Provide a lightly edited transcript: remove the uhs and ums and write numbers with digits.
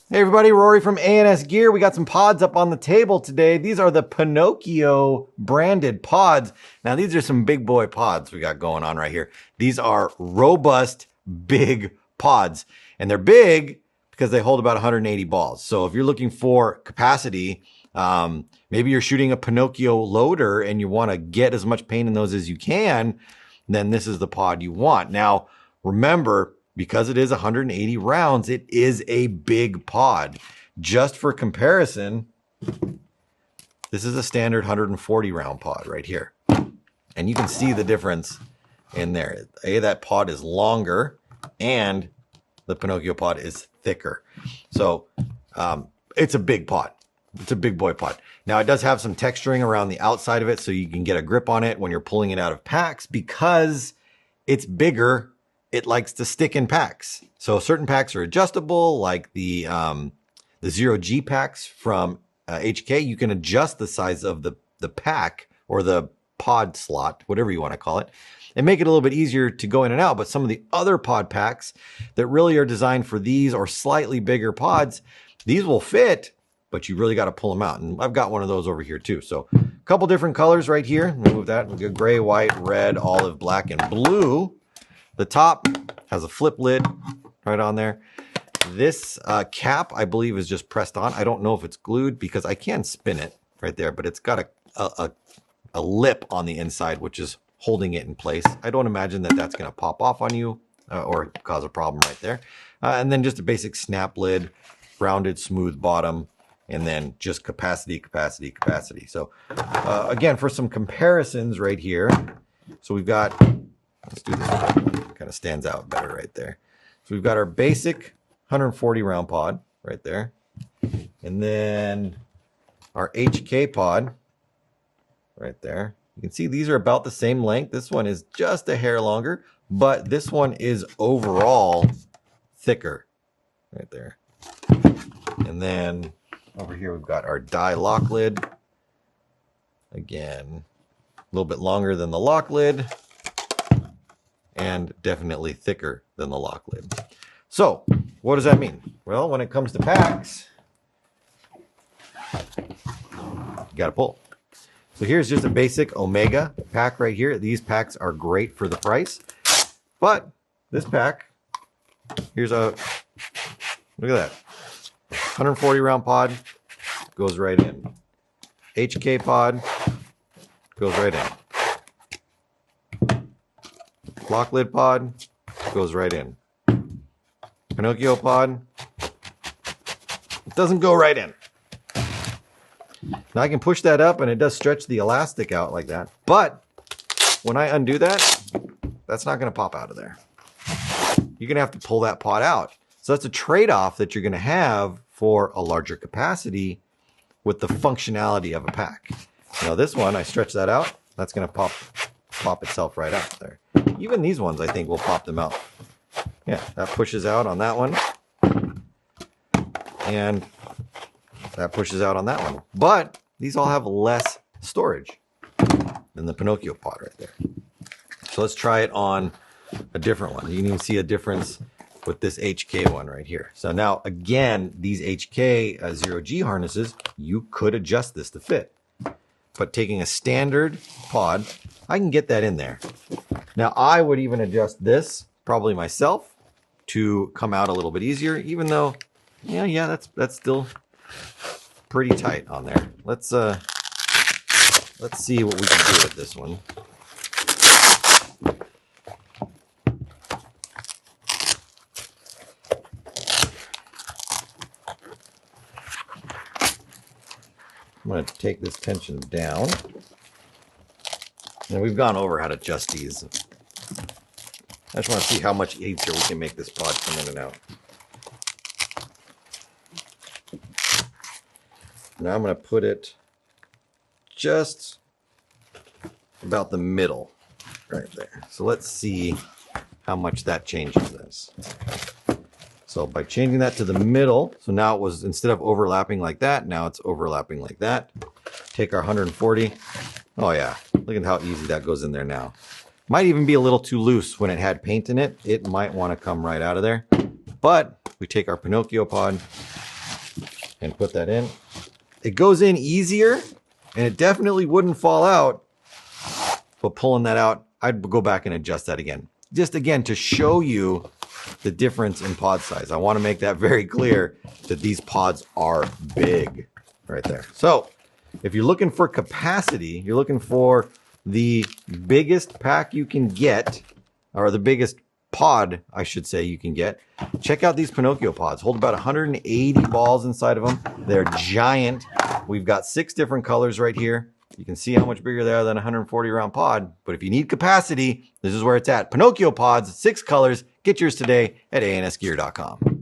Hey everybody, Rory from ANSgear. We got some pods up on the table today. These are the Pinokio branded pods. Now these are some big boy pods we got going on right here. These are robust, big pods. And they're big because they hold about 180 balls. So if you're looking for capacity, maybe you're shooting a Pinokio loader and you want to get as much paint in those as you can, then this is the pod you want. Now, remember, because it is 180 rounds, it is a big pod. Just for comparison, this is a standard 140 round pod right here. And you can see the difference in there. That pod is longer and the Pinokio pod is thicker. So it's a big pod. It's a big boy pod. Now it does have some texturing around the outside of it so you can get a grip on it when you're pulling it out of packs. Because it's bigger, it likes to stick in packs. So certain packs are adjustable, like the 0G packs from HK. You can adjust the size of the pack or the pod slot, whatever you want to call it, and make it a little bit easier to go in and out. But some of the other pod packs that really are designed for these or slightly bigger pods, these will fit, but you really got to pull them out. And I've got one of those over here too. So a couple different colors right here. Move that. We've got gray, white, red, olive, black, and blue. The top has a flip lid right on there. This cap, I believe, is just pressed on. I don't know if it's glued because I can spin it right there, but it's got a lip on the inside, which is holding it in place. I don't imagine that that's going to pop off on you or cause a problem right there. And then just a basic snap lid, rounded, smooth bottom, and then just capacity. So again, for some comparisons right here. So we've got, let's do this one. Kind of stands out better right there. So we've got our basic 140 round pod right there. And then our HK pod right there. You can see these are about the same length. This one is just a hair longer, but this one is overall thicker right there. And then over here, we've got our die lock lid. Again, a little bit longer than the lock lid and definitely thicker than the lock lid. So what does that mean? Well, when it comes to packs, you got to pull. So here's just a basic Omega pack right here. These packs are great for the price, but this pack, here's a, look at that. 140 round pod goes right in. HK pod goes right in. Lock lid pod goes right in. Pinokio pod, it doesn't go right in. Now I can push that up and it does stretch the elastic out like that. But when I undo that, that's not going to pop out of there. You're going to have to pull that pod out. So that's a trade-off that you're going to have for a larger capacity with the functionality of a pack. Now this one, I stretch that out. That's going to pop itself right out there. Even these ones, I think, will pop them out. Yeah, that pushes out on that one. And that pushes out on that one. But these all have less storage than the Pinokio pod right there. So let's try it on a different one. You can even see a difference with this HK one right here. So now, again, these HK 0G harnesses, you could adjust this to fit. But taking a standard pod, I can get that in there. Now, I would even adjust this, probably myself, to come out a little bit easier, even though, yeah, that's still pretty tight on there. Let's see what we can do with this one. I'm going to take this tension down. And we've gone over how to adjust these. I just want to see how much easier we can make this pod come in and out. Now I'm going to put it just about the middle right there. So let's see how much that changes this. So by changing that to the middle, so now it was, instead of overlapping like that, now it's overlapping like that. Take our 140. Oh yeah, look at how easy that goes in there now. Might even be a little too loose when it had paint in it. It might want to come right out of there. But we take our Pinokio pod and put that in. It goes in easier, and it definitely wouldn't fall out. But pulling that out, I'd go back and adjust that again. Just again, to show you the difference in pod size. I want to make that very clear that these pods are big right there. So if you're looking for capacity, you're looking for the biggest pack you can get, or the biggest pod, I should say, you can get. Check out these Pinokio pods. Hold about 180 balls inside of them. They're giant. We've got 6 different colors right here. You can see how much bigger they are than a 140 round pod. But if you need capacity, this is where it's at. Pinokio pods, 6 colors. Get yours today at ANSgear.com.